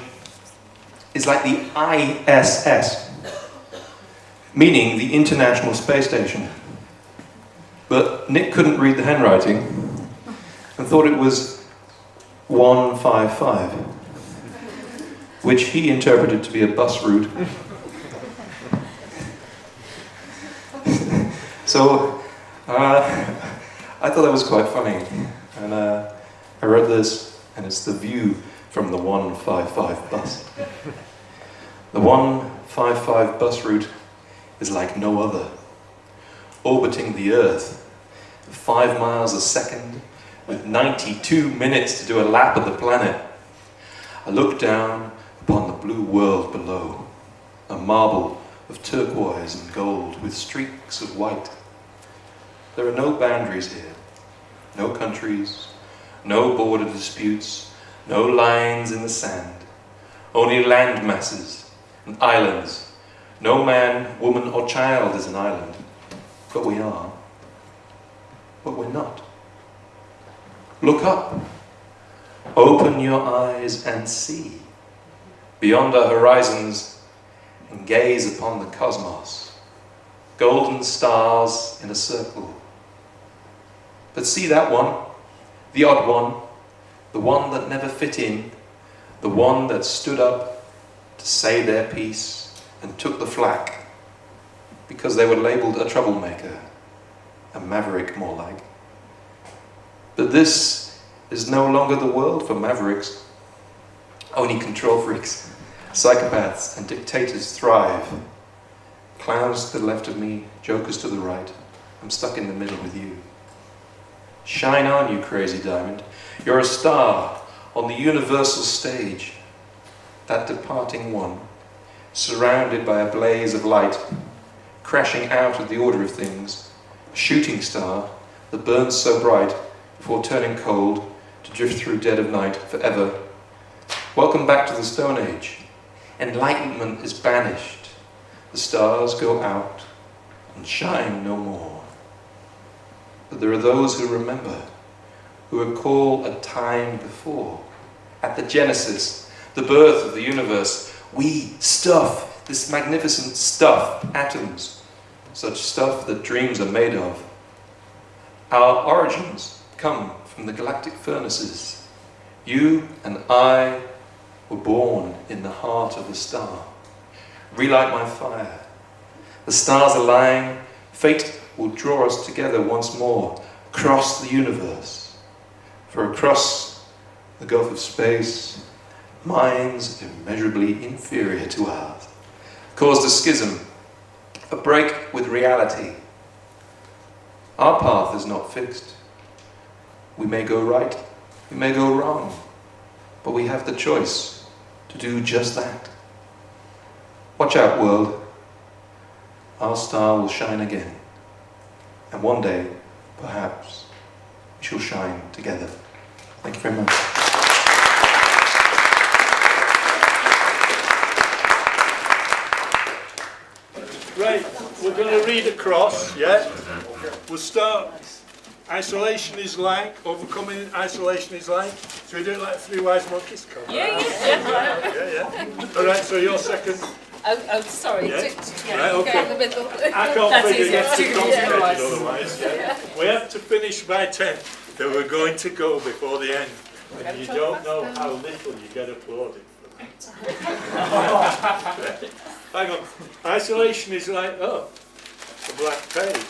is like the ISS, meaning the International Space Station. But Nick couldn't read the handwriting and thought it was 155, which he interpreted to be a bus route. So I thought that was quite funny, and I wrote this, and it's the view from the 155 bus. The 155 bus route is like no other, orbiting the Earth 5 miles a second with 92 minutes to do a lap of the planet. I look down upon the blue world below, a marble of turquoise and gold with streaks of white. There are no boundaries here, no countries, no border disputes, no lines in the sand, only land masses and islands. No man, woman or child is an island, but we are, but we're not. Look up, open your eyes and see, beyond our horizons, and gaze upon the cosmos, golden stars in a circle. But see that one, the odd one, the one that never fit in, the one that stood up to say their piece and took the flak, because they were labelled a troublemaker, a maverick more like. But this is no longer the world for mavericks. Only control freaks, psychopaths and dictators thrive. Clowns to the left of me, jokers to the right. I'm stuck in the middle with you. Shine on, you crazy diamond. You're a star on the universal stage. That departing one, surrounded by a blaze of light, crashing out of the order of things, a shooting star that burns so bright before turning cold to drift through dead of night forever. Welcome back to the Stone Age. Enlightenment is banished. The stars go out and shine no more. But there are those who remember, who recall a time before, at the genesis, the birth of the universe. We stuff, this magnificent stuff, atoms, such stuff that dreams are made of. Our origins come from the galactic furnaces. You and I were born in the heart of the star. Relight my fire. The stars align. Fate will draw us together once more across the universe. For across the gulf of space, minds immeasurably inferior to ours caused a schism, a break with reality. Our path is not fixed. We may go right, we may go wrong, but we have the choice to do just that. Watch out, world. Our star will shine again. And one day, perhaps, we shall shine together. Thank you very much. Right, we're going to read across, yeah? We'll start. Isolation is like, overcoming isolation is like. So we do it like Three Wise Monkeys? Yeah. All right, so your second. Oh, sorry. Yeah. Right, okay. Go in the middle. I can't figure That's you easier. to concentrate otherwise. Yeah. We have to finish by 10. Then we're going to go before the end. And you don't know how little you get applauded for that. Hang on. Isolation is like, a black page.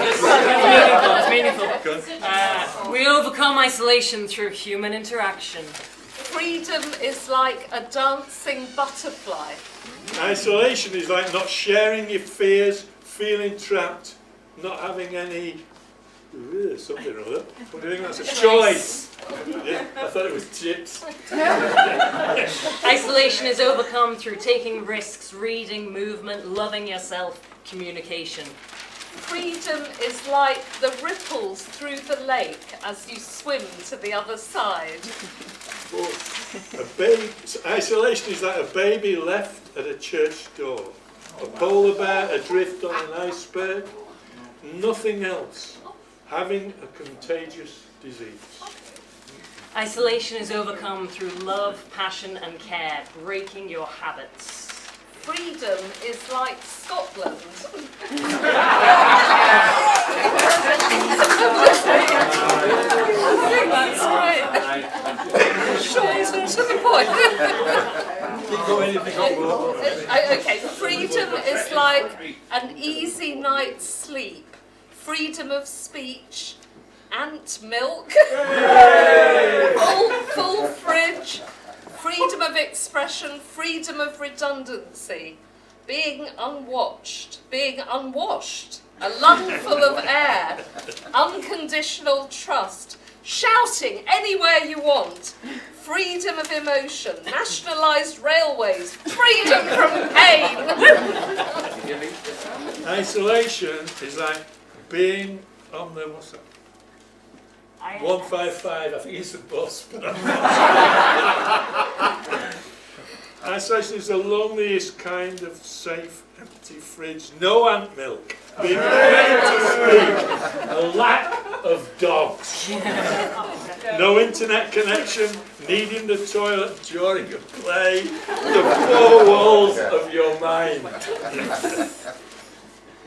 It's meaningful. We overcome isolation through human interaction. Freedom is like a dancing butterfly. Isolation is like not sharing your fears, feeling trapped, not having any something or other. What do you think that's? A choice. Yeah, I thought it was chips. Isolation is overcome through taking risks, reading, movement, loving yourself, communication. Freedom is like the ripples through the lake as you swim to the other side. Isolation is like a baby left at a church door. A polar bear adrift on an iceberg. Nothing else. Having a contagious disease. Isolation is overcome through love, passion and care, breaking your habits. Freedom is like Scotland. That's right. Short and to the point. Keep going if you got more. Okay, freedom is like an easy night's sleep. Freedom of speech. Ant milk. full fridge. Freedom of expression, freedom of redundancy, being unwashed, a lungful of air, unconditional trust, shouting anywhere you want, freedom of emotion, nationalised railways, freedom from pain. Isolation is like being on the, what's that? 155, I think it's the bus, but I'm not. Isolation is the loneliest kind of safe, empty fridge. No ant milk. Being afraid to speak. A lack of dogs. No internet connection. Needing the toilet during a play. The four walls of your mind.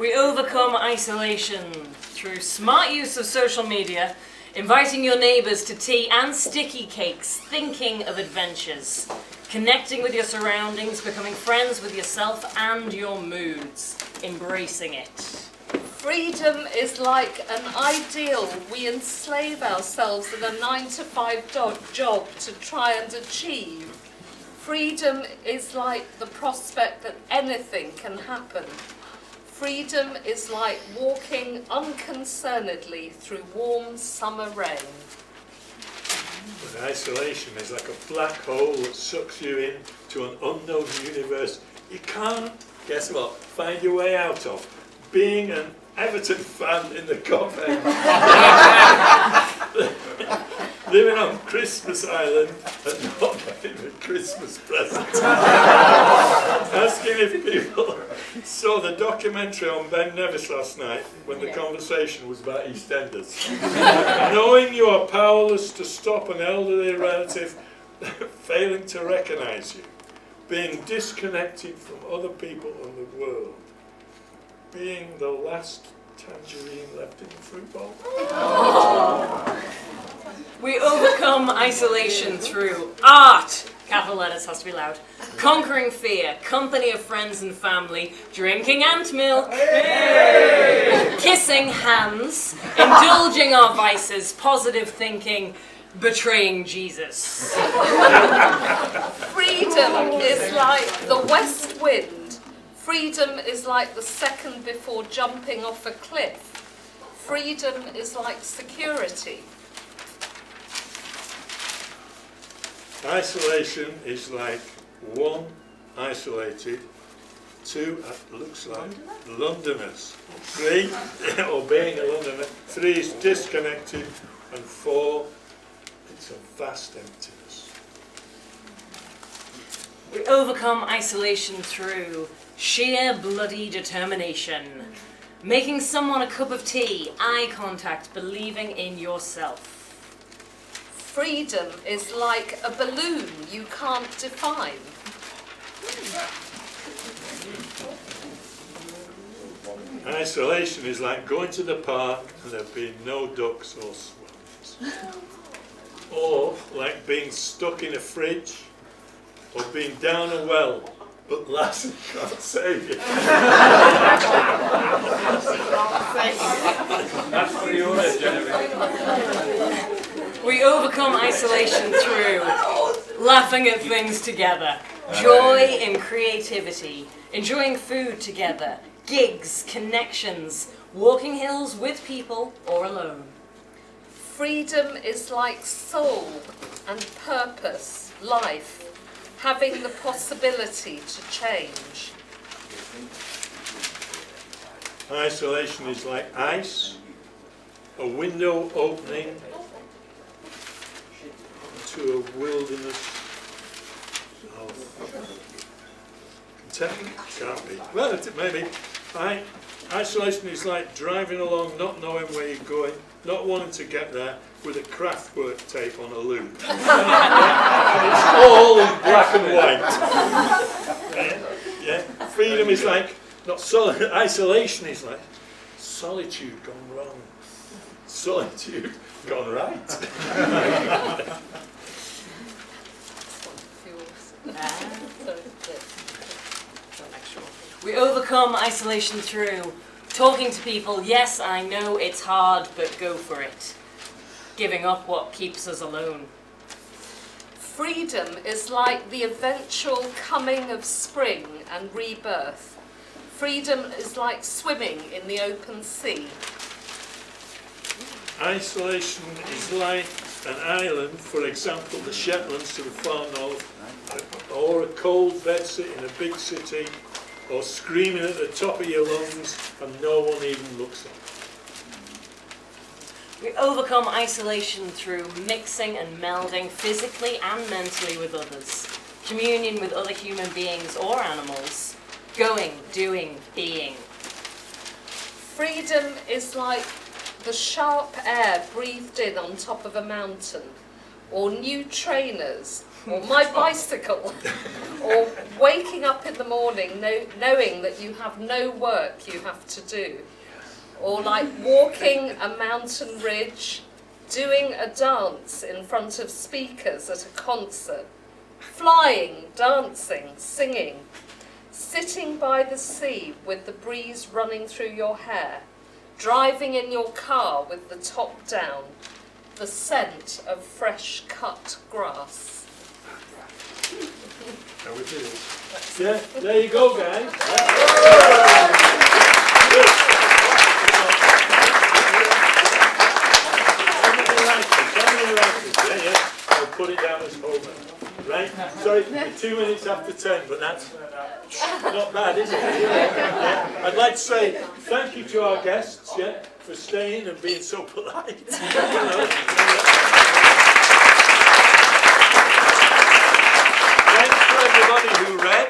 We overcome isolation through smart use of social media, inviting your neighbours to tea and sticky cakes, thinking of adventures, connecting with your surroundings, becoming friends with yourself and your moods, embracing it. Freedom is like an ideal we enslave ourselves in a 9-to-5 job to try and achieve. Freedom is like the prospect that anything can happen. Freedom is like walking unconcernedly through warm summer rain. But isolation is like a black hole that sucks you into an unknown universe you can't, guess what, find your way out of. Being an Everton fan in the Cop End. Living on Christmas Island and not getting a Christmas present. Asking if people saw the documentary on Ben Nevis last night when the conversation was about EastEnders. Knowing you are powerless to stop an elderly relative failing to recognise you. Being disconnected from other people in the world. Being the last tangerine left in the fruit bowl. We overcome isolation through art, capital letters, has to be loud, conquering fear, company of friends and family, drinking ant milk, kissing hands, indulging our vices, positive thinking, betraying Jesus. Freedom is like the west wind. Freedom is like the second before jumping off a cliff. Freedom is like security. Isolation is like 1, isolated, 2, looks like Londoners, 3, or being a Londoner, 3 is disconnected, and 4, it's a vast emptiness. We overcome isolation through sheer bloody determination, making someone a cup of tea, eye contact, believing in yourself. Freedom is like a balloon you can't define. Isolation is like going to the park and there being no ducks or swans. Or like being stuck in a fridge, or being down a well, but Lassie can't save you. That's for yours, Jennifer. We overcome isolation through laughing at things together, joy in creativity, enjoying food together, gigs, connections, walking hills with people or alone. Freedom is like soul and purpose, life, having the possibility to change. Isolation is like ice, a window opening to a wilderness of contentment. Can't be. Well, maybe Isolation is like driving along, not knowing where you're going, not wanting to get there, with a Kraftwerk tape on a loop. And it's all in black and white. Yeah. Freedom is like, not solid. Isolation is like solitude gone wrong. Solitude gone right. We overcome isolation through talking to people. Yes, I know it's hard, but go for it. Giving up what keeps us alone. Freedom is like the eventual coming of spring and rebirth. Freedom is like swimming in the open sea. Isolation is like an island, for example, the Shetlands to the far north, or a cold bedsit in a big city, or screaming at the top of your lungs and no one even looks up. We overcome isolation through mixing and melding physically and mentally with others, communion with other human beings or animals, going, doing, being. Freedom is like the sharp air breathed in on top of a mountain, or new trainers, or my bicycle, or waking up in the morning knowing that you have no work you have to do, or like walking a mountain ridge, doing a dance in front of speakers at a concert, flying, dancing, singing, sitting by the sea with the breeze running through your hair, driving in your car with the top down, the scent of fresh cut grass. Yeah, there you go, guys. I'll put it down as Homer. Right? Sorry, we're 2 minutes after 10, but that's not bad, is it? Yeah. I'd like to say thank you to our guests, for staying and being so polite. Thanks to everybody who read.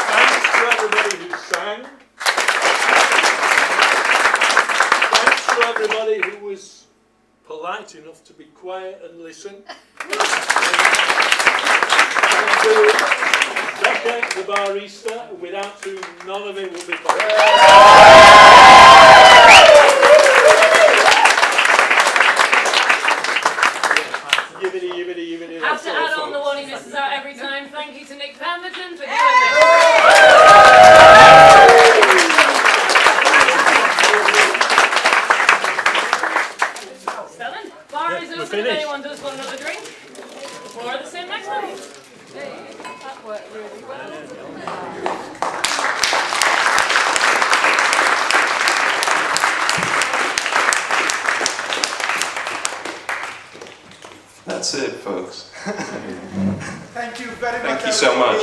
Thanks to everybody who sang. Thanks to everybody who was polite enough to be quiet and listen. And to Becca, the barista, without whom none of it would be possible. Have to add on the one he misses out every time. Thank you to Nick Pemberton for doing this. Stellan, bar is open if anyone does want another drink. More of the same next time. That worked really well. That's it, folks. Thank you very much. Thank you so much.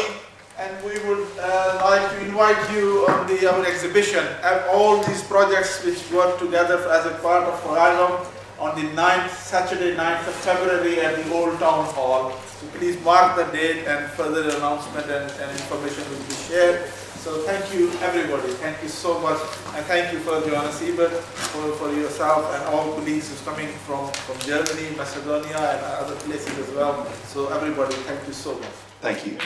And we would like to invite you on our exhibition. All these projects which work together as a part of FREIRAUM on the Saturday 9th of February at the Old Town Hall. So please mark the date and further announcement and information will be shared. So thank you everybody, thank you so much, and thank you for Johannes Ebert, for yourself and all colleagues who's coming from Germany, Macedonia and other places as well. So everybody, thank you so much. Thank you.